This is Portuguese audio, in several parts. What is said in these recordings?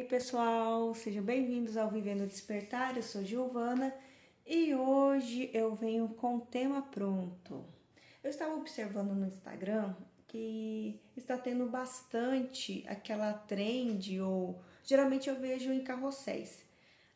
Oi pessoal, sejam bem-vindos ao Vivendo Despertar, eu sou Giovana e hoje eu venho com o tema pronto. Eu estava observando no Instagram que está tendo bastante aquela trend, ou geralmente eu vejo em carrosséis,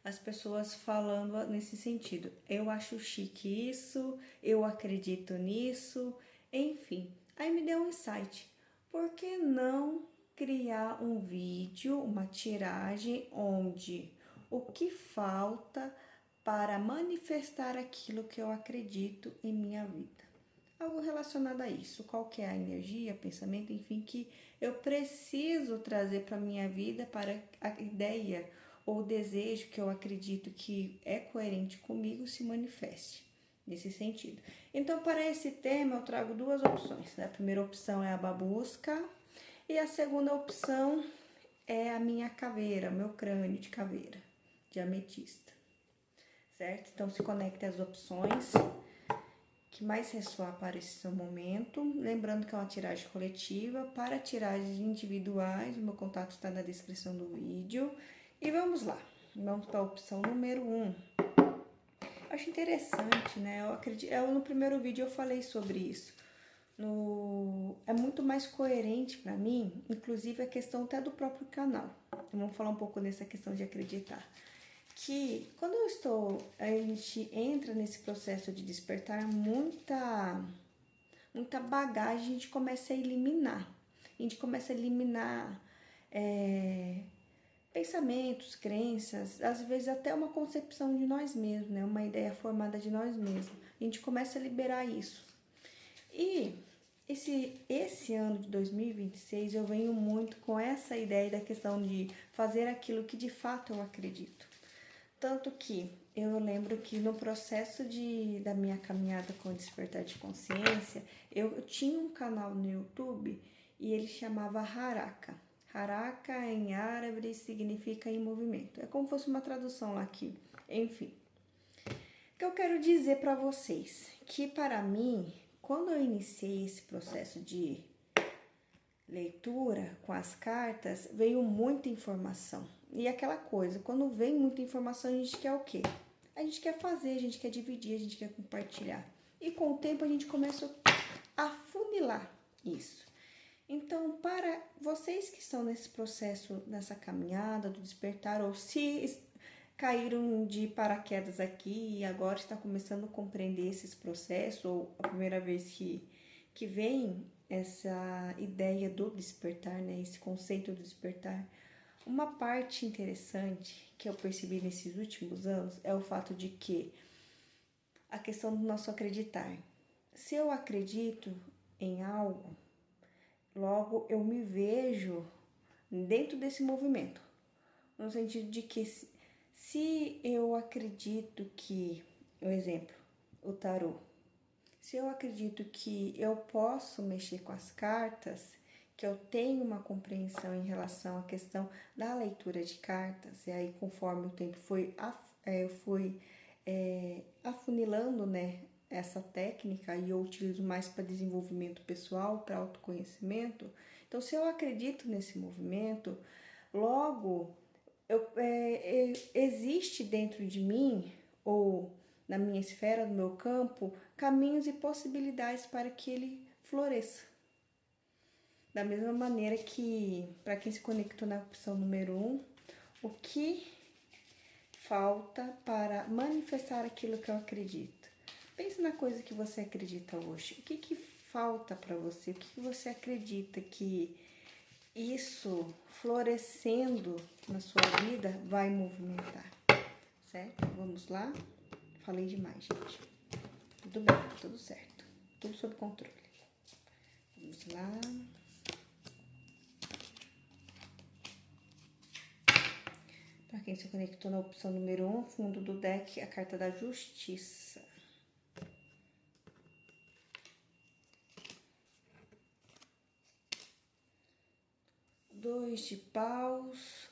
as pessoas falando nesse sentido. Eu acho chique isso, eu acredito nisso, enfim. Aí me deu um insight, por que não criar um vídeo, uma tiragem onde o que falta para manifestar aquilo que eu acredito em minha vida? Algo relacionado a isso, qual que é a energia, pensamento, enfim, que eu preciso trazer para minha vida para a ideia ou desejo que eu acredito que é coerente comigo se manifeste nesse sentido. Então, para esse tema, eu trago duas opções. A primeira opção é a babusca e a segunda opção é a minha caveira, meu crânio de caveira, de ametista, certo? Então, se conecte às opções que mais ressoar para esse seu momento. Lembrando que é uma tiragem coletiva. Para tiragens individuais, o meu contato está na descrição do vídeo. E vamos lá, vamos para a opção número 1. Acho interessante, né? No primeiro vídeo eu falei sobre isso. É muito mais coerente para mim, inclusive a questão até do próprio canal. Então, vamos falar um pouco dessa questão de acreditar. Que quando a gente entra nesse processo de despertar, muita bagagem a gente começa a eliminar. A gente começa a eliminar pensamentos, crenças, às vezes até uma concepção de nós mesmos, né? Uma ideia formada de nós mesmos. A gente começa a liberar isso. E esse ano de 2026 eu venho muito com essa ideia da questão de fazer aquilo que de fato eu acredito. Tanto que eu lembro que no processo da minha caminhada com o despertar de consciência, eu tinha um canal no YouTube e ele chamava Haraka. Haraka em árabe significa em movimento. É como se fosse uma tradução lá aqui. Enfim. O que eu quero dizer para vocês? Que para mim, quando eu iniciei esse processo de leitura com as cartas, veio muita informação. E aquela coisa, quando vem muita informação, a gente quer o quê? A gente quer fazer, a gente quer dividir, a gente quer compartilhar. E com o tempo a gente começa a afunilar isso. Então, para vocês que estão nesse processo, nessa caminhada do despertar, ou se caíram de paraquedas aqui e agora está começando a compreender esses processos, ou a primeira vez que vem essa ideia do despertar, né? Esse conceito do despertar. Uma parte interessante que eu percebi nesses últimos anos é o fato de que a questão do nosso acreditar. Se eu acredito em algo, logo eu me vejo dentro desse movimento. No sentido de que se eu acredito que, um exemplo, o tarô. Se eu acredito que eu posso mexer com as cartas, que eu tenho uma compreensão em relação à questão da leitura de cartas, e aí conforme o tempo eu fui afunilando, né, essa técnica, e eu utilizo mais para desenvolvimento pessoal, para autoconhecimento. Então, se eu acredito nesse movimento, logo existe dentro de mim, ou na minha esfera, no meu campo, caminhos e possibilidades para que ele floresça. Da mesma maneira que, para quem se conectou na opção número 1, o que falta para manifestar aquilo que eu acredito? Pense na coisa que você acredita hoje. O que falta para você? O que você acredita que isso florescendo na sua vida vai movimentar? Certo? Vamos lá? Falei demais, gente. Tudo bem, tudo certo. Tudo sob controle. Vamos lá. Para quem se conectou na opção número 1, fundo do deck, a carta da Justiça. Dois de paus,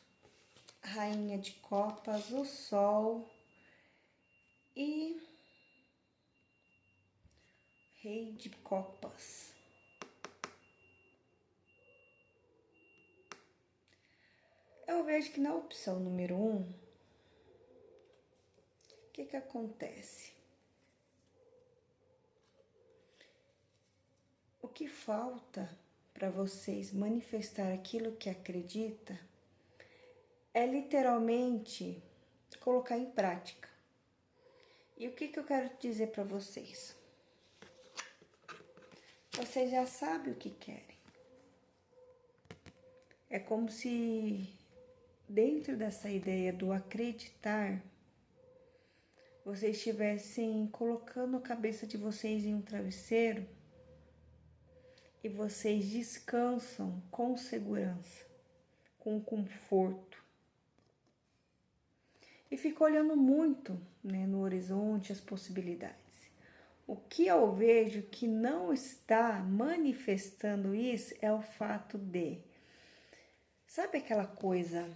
Rainha de copas, o Sol e Rei de copas. Eu vejo que na opção número 1, o que acontece? O que falta para vocês manifestar aquilo que acredita é literalmente colocar em prática. E o que eu quero dizer para vocês? Vocês já sabem o que querem. É como se dentro dessa ideia do acreditar, vocês estivessem colocando a cabeça de vocês em um travesseiro e vocês descansam com segurança, com conforto. E ficam olhando muito, né, no horizonte as possibilidades. O que eu vejo que não está manifestando isso é o fato de... Sabe aquela coisa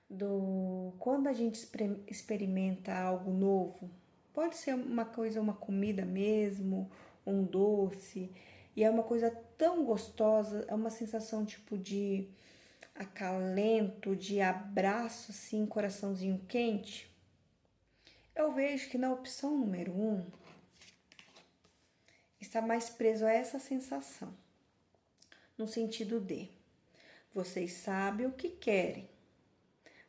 do... Quando a gente experimenta algo novo, pode ser uma coisa, uma comida mesmo, um doce, e é uma coisa tão gostosa, é uma sensação tipo de acalento, de abraço, assim, coraçãozinho quente. Eu vejo que na opção número 1 está mais preso a essa sensação, no sentido de vocês sabem o que querem,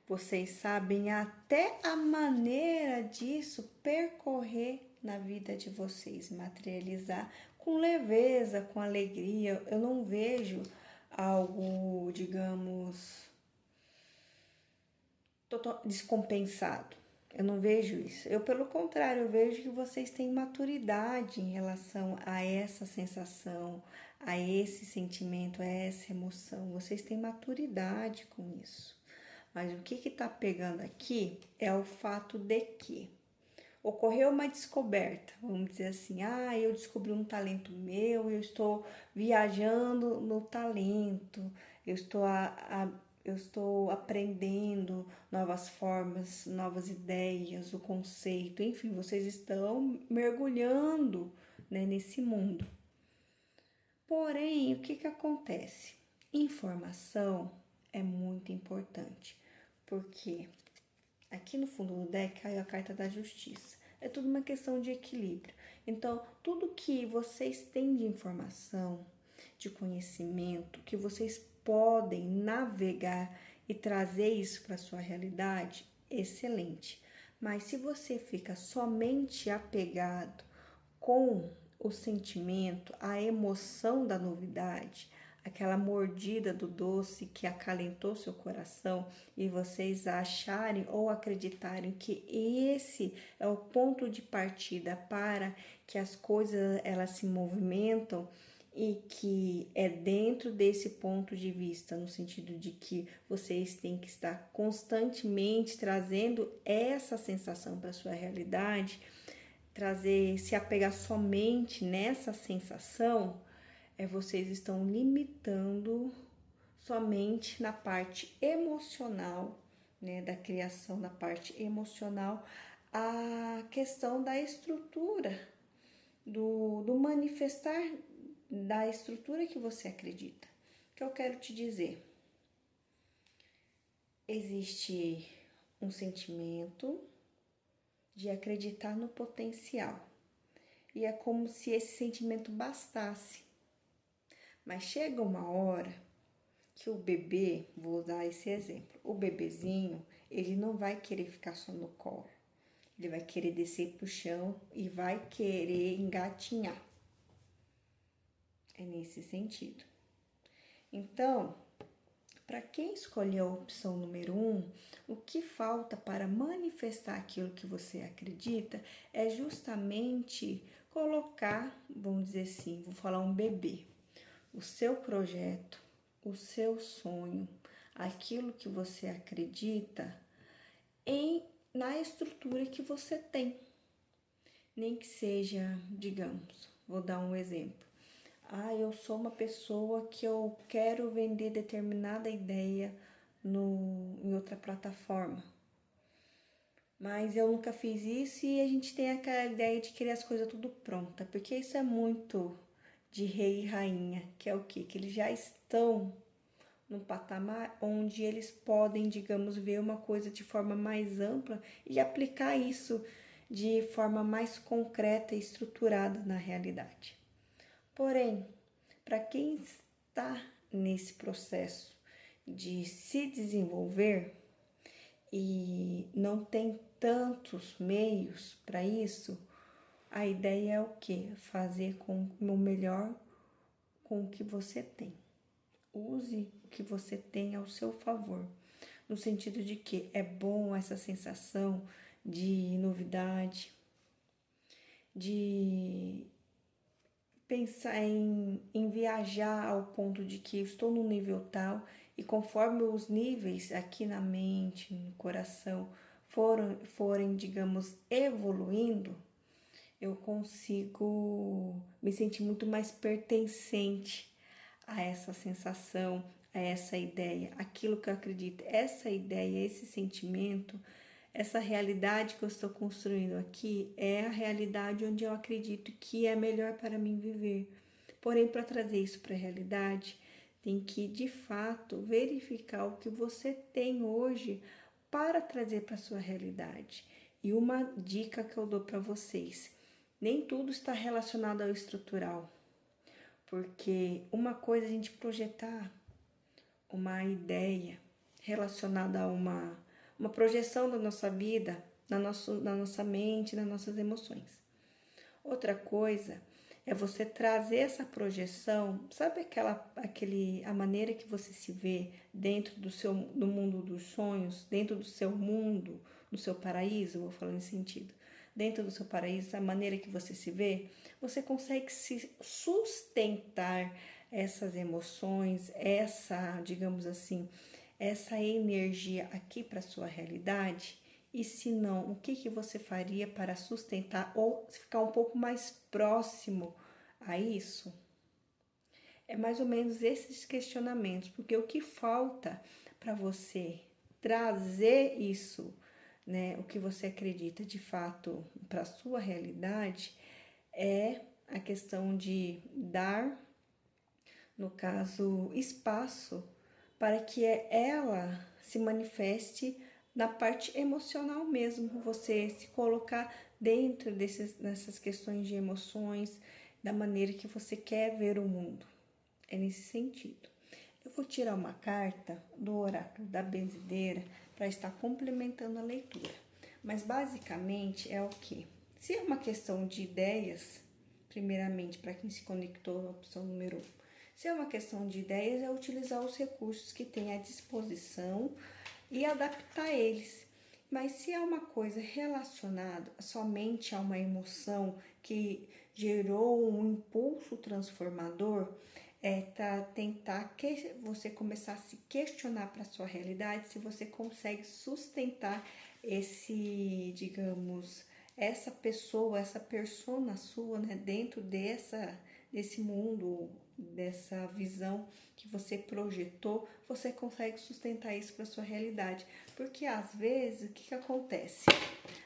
vocês sabem até a maneira disso percorrer na vida de vocês, materializar com leveza, com alegria. Eu não vejo algo, digamos, descompensado. Eu não vejo isso. Eu, pelo contrário, eu vejo que vocês têm maturidade em relação a essa sensação, a esse sentimento, a essa emoção. Vocês têm maturidade com isso. Mas o que está pegando aqui é o fato de que ocorreu uma descoberta, vamos dizer assim, eu descobri um talento meu, eu estou viajando no talento, eu estou aprendendo novas formas, novas ideias, o conceito, enfim, vocês estão mergulhando, né, nesse mundo. Porém, o que acontece? Informação é muito importante, porque aqui no fundo do deck caiu a carta da justiça. É tudo uma questão de equilíbrio. Então, tudo que vocês têm de informação, de conhecimento, que vocês podem navegar e trazer isso para a sua realidade, excelente. Mas se você fica somente apegado com o sentimento, a emoção da novidade, aquela mordida do doce que acalentou seu coração e vocês acharem ou acreditarem que esse é o ponto de partida para que as coisas elas se movimentam e que é dentro desse ponto de vista, no sentido de que vocês têm que estar constantemente trazendo essa sensação para sua realidade, se apegar somente nessa sensação, vocês estão limitando somente na parte emocional, né, da criação, da parte emocional, a questão da estrutura, do manifestar da estrutura que você acredita. O que eu quero te dizer? Existe um sentimento de acreditar no potencial. E é como se esse sentimento bastasse. Mas chega uma hora que o bebê, vou usar esse exemplo, o bebezinho, ele não vai querer ficar só no colo. Ele vai querer descer pro chão e vai querer engatinhar. É nesse sentido. Então, para quem escolheu a opção número 1, o que falta para manifestar aquilo que você acredita é justamente colocar, vamos dizer assim, vou falar um bebê, o seu projeto, o seu sonho, aquilo que você acredita na estrutura que você tem. Nem que seja, digamos, vou dar um exemplo. Eu sou uma pessoa que eu quero vender determinada ideia em outra plataforma. Mas eu nunca fiz isso e a gente tem aquela ideia de querer as coisas tudo pronta, porque isso é muito de rei e rainha, que é o quê? Que eles já estão num patamar onde eles podem, digamos, ver uma coisa de forma mais ampla e aplicar isso de forma mais concreta e estruturada na realidade. Porém, para quem está nesse processo de se desenvolver e não tem tantos meios para isso, a ideia é o quê? Fazer com o melhor com o que você tem. Use o que você tem ao seu favor, no sentido de que é bom essa sensação de novidade, de pensar em viajar ao ponto de que eu estou no nível tal e conforme os níveis aqui na mente, no coração, forem, digamos, evoluindo, eu consigo me sentir muito mais pertencente a essa sensação, a essa ideia, aquilo que eu acredito, essa ideia, esse sentimento, essa realidade que eu estou construindo aqui é a realidade onde eu acredito que é melhor para mim viver. Porém, para trazer isso para a realidade, tem que de fato verificar o que você tem hoje para trazer para a sua realidade. E uma dica que eu dou para vocês: nem tudo está relacionado ao estrutural. Porque uma coisa é a gente projetar uma ideia relacionada a uma projeção da nossa vida, na nossa mente, nas nossas emoções. Outra coisa é você trazer essa projeção, sabe a maneira que você se vê dentro do mundo dos sonhos, dentro do seu mundo, do seu paraíso, vou falar nesse sentido. Dentro do seu paraíso, a maneira que você se vê, você consegue se sustentar essas emoções, digamos assim, essa energia aqui para sua realidade. E se não, o que você faria para sustentar ou ficar um pouco mais próximo a isso? É mais ou menos esses questionamentos, porque o que falta para você trazer isso, né, o que você acredita de fato para a sua realidade, é a questão de dar, no caso, espaço para que ela se manifeste na parte emocional mesmo, você se colocar dentro dessas questões de emoções, da maneira que você quer ver o mundo. É nesse sentido. Eu vou tirar uma carta do oráculo da benzedeira para estar complementando a leitura. Mas basicamente é o que? Se é uma questão de ideias, primeiramente, para quem se conectou na opção número 1, se é uma questão de ideias, é utilizar os recursos que tem à disposição e adaptar eles. Mas se é uma coisa relacionada somente a uma emoção que gerou um impulso transformador, tentar que você começar a se questionar para a sua realidade se você consegue sustentar essa pessoa, essa persona sua, né, dentro desse mundo, dessa visão que você projetou, você consegue sustentar isso para sua realidade. Porque às vezes, o que acontece?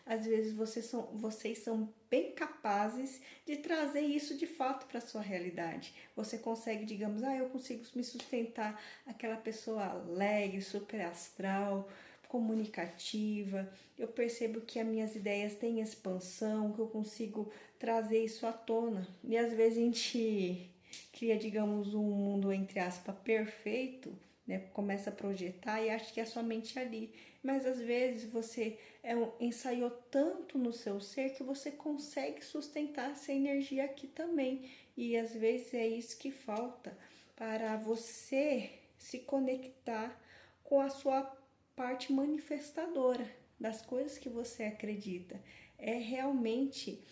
Às vezes vocês são bem capazes de trazer isso de fato para sua realidade. Você consegue, digamos, eu consigo me sustentar aquela pessoa alegre, super astral, comunicativa. Eu percebo que as minhas ideias têm expansão, que eu consigo trazer isso à tona. E às vezes a gente cria, digamos, um mundo, entre aspas, perfeito, né? Começa a projetar e acha que é somente ali. Mas às vezes você ensaiou tanto no seu ser que você consegue sustentar essa energia aqui também. E às vezes é isso que falta para você se conectar com a sua parte manifestadora das coisas que você acredita. É realmente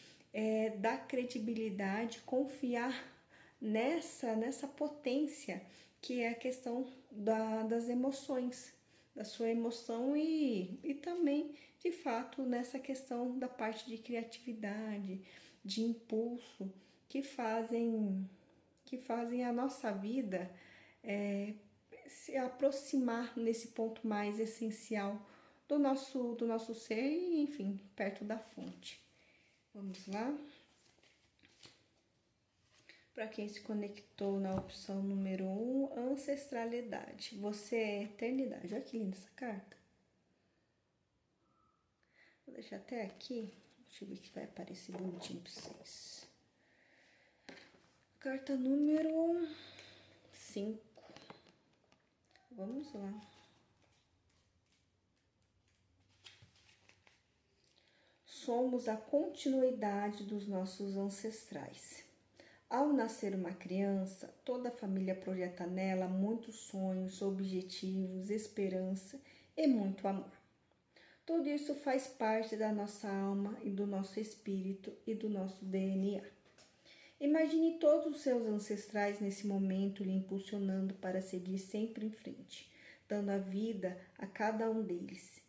dar credibilidade, confiar nessa potência que é a questão das emoções, da sua emoção e também, de fato, nessa questão da parte de criatividade, de impulso, que fazem a nossa vida se aproximar nesse ponto mais essencial do nosso ser e, enfim, perto da fonte. Vamos lá? Para quem se conectou na opção número 1, ancestralidade. Você é eternidade. Olha que linda essa carta. Vou deixar até aqui. Deixa eu ver que vai aparecer bonitinho para vocês. Carta número 5. Vamos lá. Somos a continuidade dos nossos ancestrais. Ao nascer uma criança, toda a família projeta nela muitos sonhos, objetivos, esperança e muito amor. Tudo isso faz parte da nossa alma e do nosso espírito e do nosso DNA. Imagine todos os seus ancestrais nesse momento lhe impulsionando para seguir sempre em frente, dando a vida a cada um deles.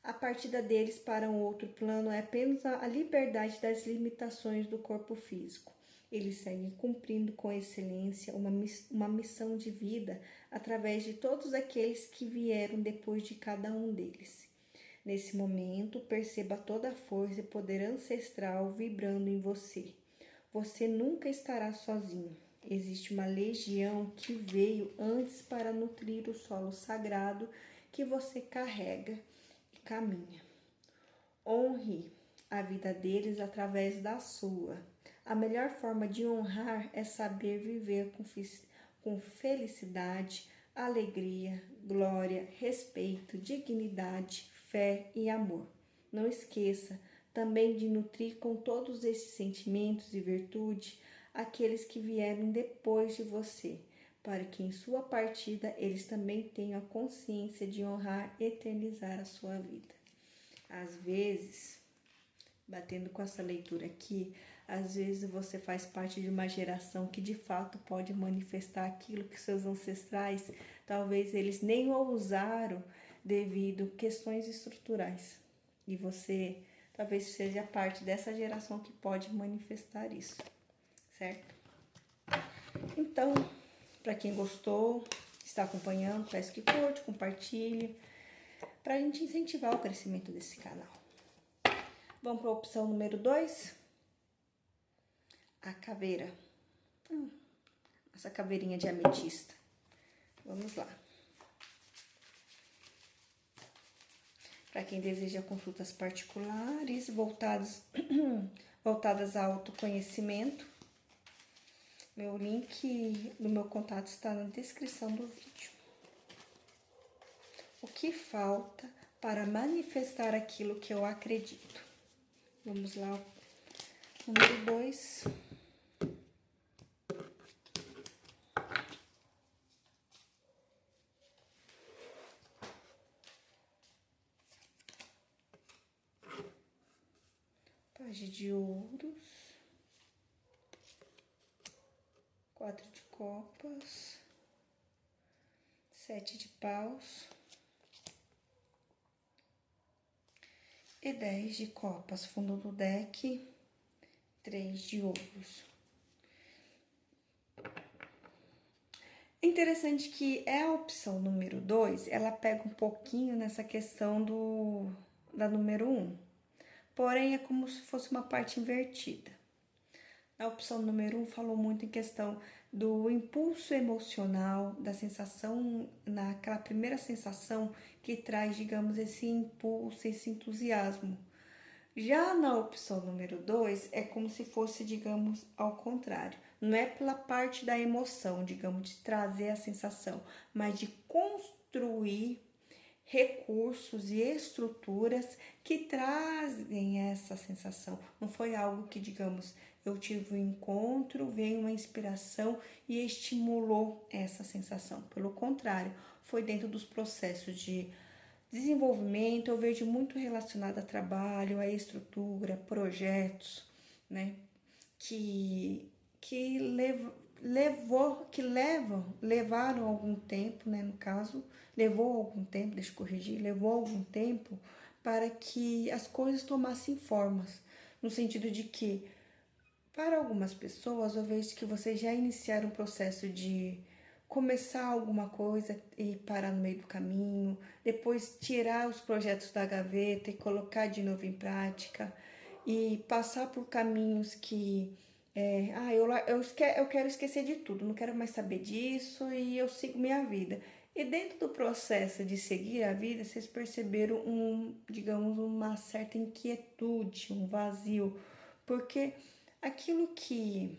A partida deles para um outro plano é apenas a liberdade das limitações do corpo físico. Eles seguem cumprindo com excelência uma missão de vida através de todos aqueles que vieram depois de cada um deles. Nesse momento, perceba toda a força e poder ancestral vibrando em você. Você nunca estará sozinho. Existe uma legião que veio antes para nutrir o solo sagrado que você carrega e caminha. Honre a vida deles através da sua. A melhor forma de honrar é saber viver com felicidade, alegria, glória, respeito, dignidade, fé e amor. Não esqueça também de nutrir com todos esses sentimentos e virtude aqueles que vieram depois de você, para que em sua partida eles também tenham a consciência de honrar e eternizar a sua vida. Às vezes, batendo com essa leitura aqui, às vezes você faz parte de uma geração que de fato pode manifestar aquilo que seus ancestrais, talvez eles nem ousaram devido a questões estruturais. E você talvez seja parte dessa geração que pode manifestar isso, certo? Então, para quem gostou, está acompanhando, peço que curte, compartilhe, para a gente incentivar o crescimento desse canal. Vamos para a opção número 2. A caveira. Essa caveirinha de ametista. Vamos lá. Para quem deseja consultas particulares voltadas a autoconhecimento, meu link do meu contato está na descrição do vídeo. O que falta para manifestar aquilo que eu acredito? Vamos lá, número 2. Page de ouros, 4 de copas, 7 de paus e 10 de copas. Fundo do deck, 3 de ouros. É interessante que a opção número 2, ela pega um pouquinho nessa questão da número 1. Porém, é como se fosse uma parte invertida. A opção número 1 falou muito em questão do impulso emocional, da sensação, naquela primeira sensação que traz, digamos, esse impulso, esse entusiasmo. Já na opção número 2, é como se fosse, digamos, ao contrário. Não é pela parte da emoção, digamos, de trazer a sensação, mas de construir recursos e estruturas que trazem essa sensação. Não foi algo que, digamos, eu tive um encontro, veio uma inspiração e estimulou essa sensação. Pelo contrário, foi dentro dos processos de desenvolvimento. Eu vejo muito relacionado a trabalho, a estrutura, projetos, né? Levaram algum tempo, né? No caso, levou algum tempo, deixa eu corrigir, levou algum tempo para que as coisas tomassem formas, no sentido de que, para algumas pessoas, eu vejo que vocês já iniciaram um processo de começar alguma coisa e parar no meio do caminho, depois tirar os projetos da gaveta e colocar de novo em prática, e passar por caminhos que eu quero esquecer de tudo, não quero mais saber disso e eu sigo minha vida. E dentro do processo de seguir a vida, vocês perceberam digamos, uma certa inquietude, um vazio, porque aquilo que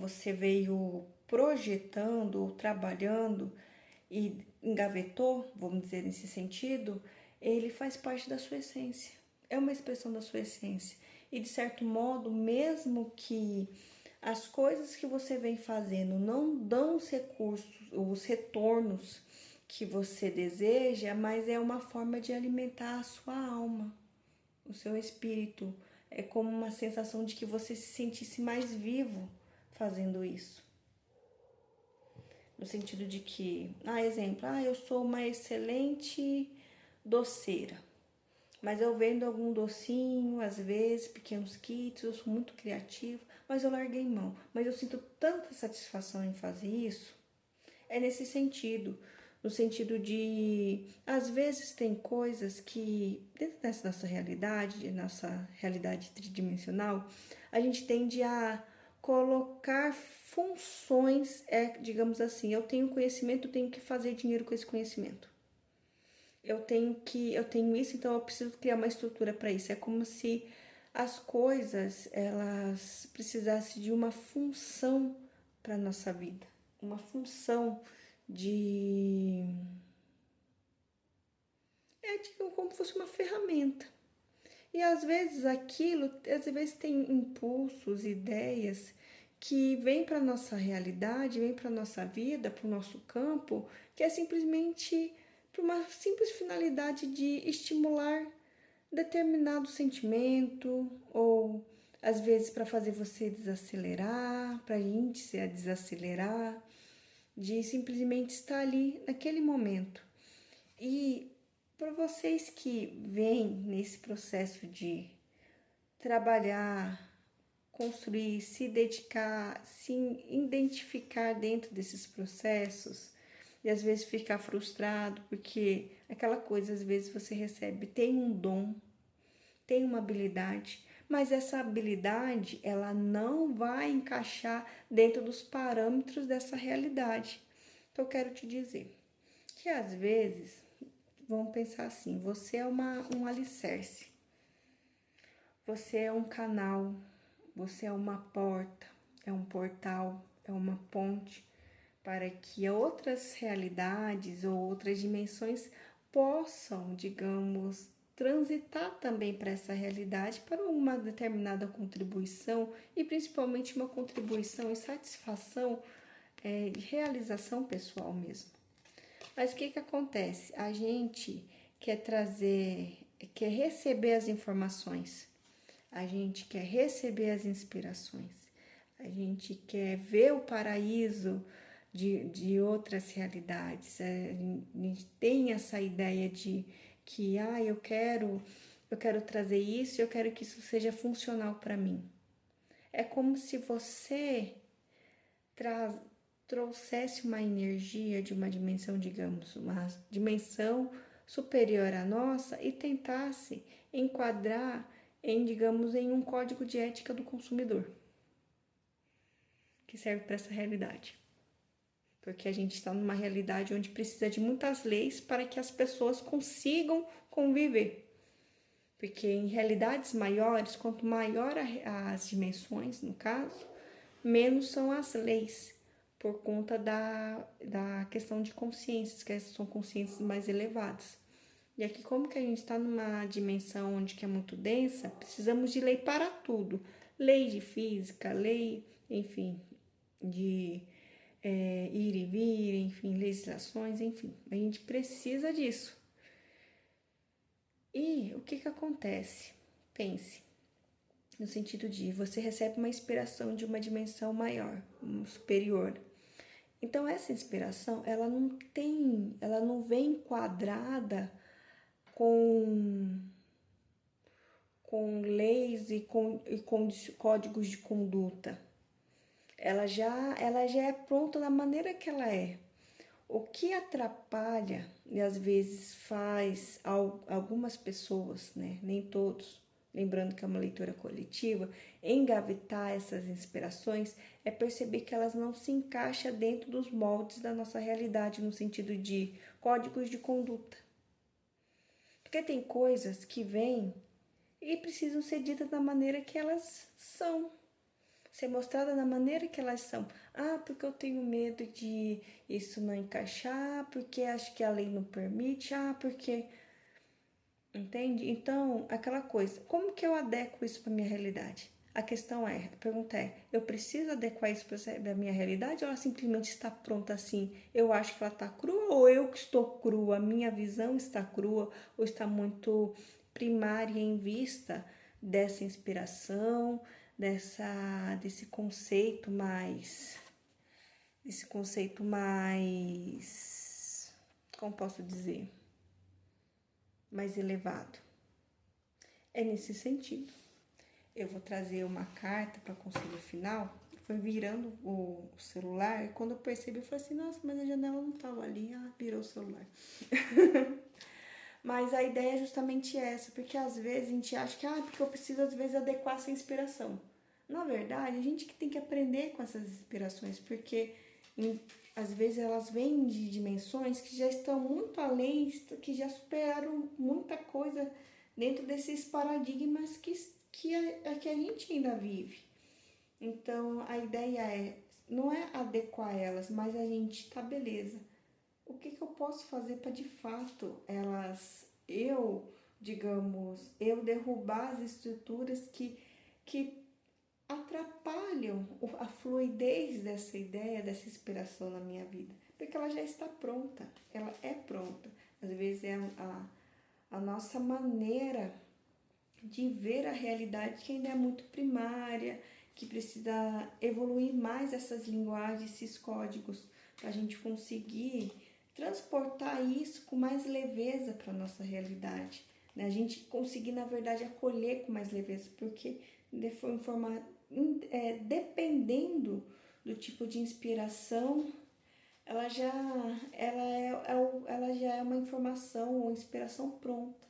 você veio projetando ou trabalhando e engavetou, vamos dizer nesse sentido, ele faz parte da sua essência. É uma expressão da sua essência. E de certo modo, mesmo que as coisas que você vem fazendo não dão os recursos, os retornos que você deseja, mas é uma forma de alimentar a sua alma, o seu espírito. É como uma sensação de que você se sentisse mais vivo fazendo isso. No sentido de que, exemplo, eu sou uma excelente doceira, mas eu vendo algum docinho, às vezes, pequenos kits, eu sou muito criativa, mas eu larguei mão. Mas eu sinto tanta satisfação em fazer isso. É nesse sentido, no sentido de, às vezes tem coisas que, dentro dessa nossa realidade tridimensional, a gente tende a colocar funções, digamos assim, eu tenho conhecimento, eu tenho que fazer dinheiro com esse conhecimento. Eu tenho isso, então eu preciso criar uma estrutura para isso. É como se as coisas, elas precisassem de uma função para nossa vida, uma função de tipo, como se fosse uma ferramenta. E às vezes tem impulsos, ideias que vêm para nossa realidade, vêm para nossa vida, para o nosso campo, que é simplesmente por uma simples finalidade de estimular determinado sentimento, ou às vezes para fazer você desacelerar, para a gente se desacelerar, de simplesmente estar ali naquele momento. E para vocês que vêm nesse processo de trabalhar, construir, se dedicar, se identificar dentro desses processos e às vezes ficar frustrado porque aquela coisa, às vezes você recebe, tem um dom, tem uma habilidade, mas essa habilidade ela não vai encaixar dentro dos parâmetros dessa realidade. Então eu quero te dizer que às vezes, vamos pensar assim, você é um alicerce, você é um canal, você é uma porta, é um portal, é uma ponte para que outras realidades ou outras dimensões possam, digamos, transitar também para essa realidade para uma determinada contribuição e principalmente uma contribuição e satisfação de realização pessoal mesmo. Mas o que acontece? A gente quer receber as informações, a gente quer receber as inspirações, a gente quer ver o paraíso de outras realidades. A gente tem essa ideia de que eu quero trazer isso, eu quero que isso seja funcional para mim. É como se você trouxesse uma energia de uma dimensão, digamos, uma dimensão superior à nossa e tentasse enquadrar digamos, em um código de ética do consumidor que serve para essa realidade. Porque a gente está numa realidade onde precisa de muitas leis para que as pessoas consigam conviver. Porque em realidades maiores, quanto maior as dimensões, no caso, menos são as leis, por conta da questão de consciências, que são consciências mais elevadas. E aqui, como que a gente está numa dimensão onde que é muito densa, precisamos de lei para tudo. Lei de física, lei, enfim, de ir e vir, enfim, legislações, enfim. A gente precisa disso. E o que acontece? Pense, no sentido de você recebe uma inspiração de uma dimensão maior, superior. Então, essa inspiração, ela não vem enquadrada com leis e com códigos de conduta. Ela já é pronta da maneira que ela é. O que atrapalha e às vezes faz algumas pessoas, né? Nem todos, lembrando que é uma leitura coletiva, engavetar essas inspirações é perceber que elas não se encaixam dentro dos moldes da nossa realidade, no sentido de códigos de conduta. Porque tem coisas que vêm e precisam ser ditas da maneira que elas são, ser mostradas da maneira que elas são. Ah, porque eu tenho medo de isso não encaixar, porque acho que a lei não permite, porque... Entende? Então, aquela coisa, como que eu adequo isso para minha realidade? A pergunta é, eu preciso adequar isso para a minha realidade ou ela simplesmente está pronta assim? Eu acho que ela está crua ou eu que estou crua? A minha visão está crua ou está muito primária em vista dessa inspiração, desse conceito mais, como posso dizer, mais elevado? É nesse sentido. Eu vou trazer uma carta para conselho final. Foi virando o celular e quando eu percebi, eu falei assim, nossa, mas a janela não estava ali, virou o celular. Mas a ideia é justamente essa, porque às vezes a gente acha que, porque eu preciso às vezes adequar essa inspiração. Na verdade, a gente que tem que aprender com essas inspirações, porque às vezes elas vêm de dimensões que já estão muito além, que já superaram muita coisa dentro desses paradigmas que a gente ainda vive. Então, a ideia não é adequar elas, mas a gente, tá, beleza. O que eu posso fazer para, de fato, eu derrubar as estruturas que atrapalham a fluidez dessa ideia, dessa inspiração na minha vida? Porque ela já está pronta, ela é pronta. Às vezes é a nossa maneira de ver a realidade que ainda é muito primária, que precisa evoluir mais essas linguagens, esses códigos, para a gente conseguir transportar isso com mais leveza para a nossa realidade. Né? A gente conseguir, na verdade, acolher com mais leveza, porque dependendo do tipo de inspiração, ela já é uma informação ou inspiração pronta.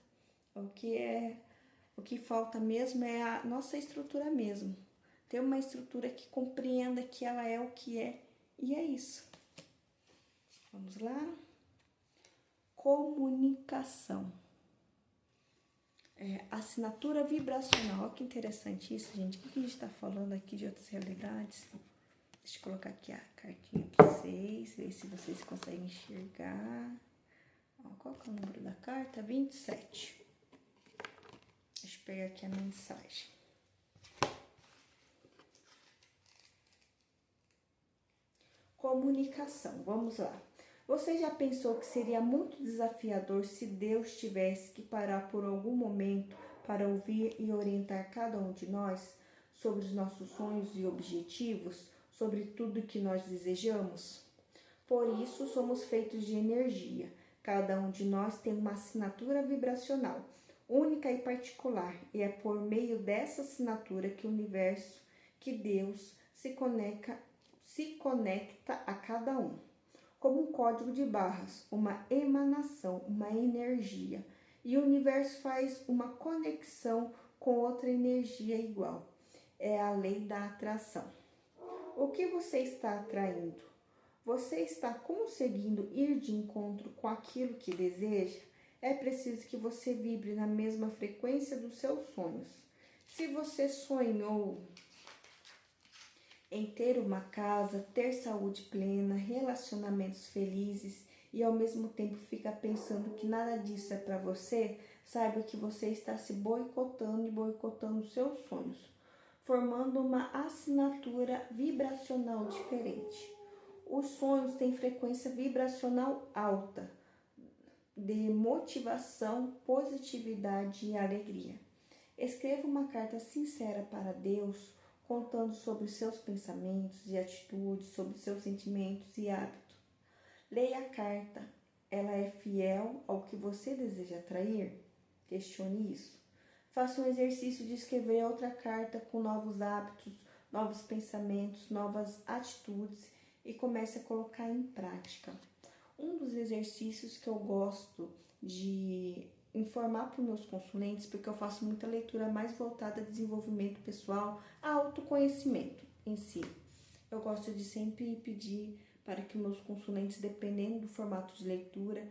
O que falta mesmo é a nossa estrutura mesmo. Ter uma estrutura que compreenda que ela é o que é. E é isso. Vamos lá. Comunicação. Assinatura vibracional. Olha que interessante isso, gente. O que a gente está falando aqui de outras realidades? Deixa eu colocar aqui a cartinha para vocês. Ver se vocês conseguem enxergar. Qual que é o número da carta? 27. Deixa eu pegar aqui a mensagem. Comunicação, vamos lá. Você já pensou que seria muito desafiador se Deus tivesse que parar por algum momento para ouvir e orientar cada um de nós sobre os nossos sonhos e objetivos, sobre tudo que nós desejamos? Por isso, somos feitos de energia. Cada um de nós tem uma assinatura vibracional, única e particular, e é por meio dessa assinatura que o universo, que Deus se conecta a cada um. Como um código de barras, uma emanação, uma energia. E o universo faz uma conexão com outra energia igual. É a lei da atração. O que você está atraindo? Você está conseguindo ir de encontro com aquilo que deseja? É preciso que você vibre na mesma frequência dos seus sonhos. Se você sonhou em ter uma casa, ter saúde plena, relacionamentos felizes e ao mesmo tempo fica pensando que nada disso é para você, saiba que você está se boicotando e boicotando os seus sonhos, formando uma assinatura vibracional diferente. Os sonhos têm frequência vibracional alta, de motivação, positividade e alegria. Escreva uma carta sincera para Deus, contando sobre os seus pensamentos e atitudes, sobre os seus sentimentos e hábitos. Leia a carta. Ela é fiel ao que você deseja atrair? Questione isso. Faça um exercício de escrever outra carta com novos hábitos, novos pensamentos, novas atitudes e comece a colocar em prática. Um dos exercícios que eu gosto de informar para os meus consulentes, porque eu faço muita leitura mais voltada a desenvolvimento pessoal, a autoconhecimento em si. Eu gosto de sempre pedir para que meus consulentes, dependendo do formato de leitura,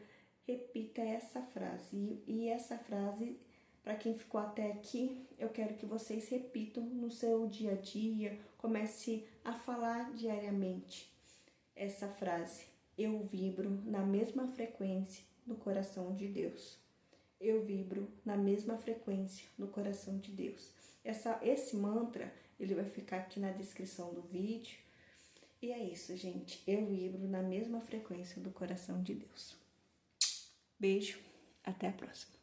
repita essa frase. E essa frase, para quem ficou até aqui, eu quero que vocês repitam no seu dia a dia, comece a falar diariamente essa frase. Eu vibro na mesma frequência no coração de Deus. Eu vibro na mesma frequência no coração de Deus. Esse mantra, ele vai ficar aqui na descrição do vídeo. E é isso, gente. Eu vibro na mesma frequência do coração de Deus. Beijo, até a próxima.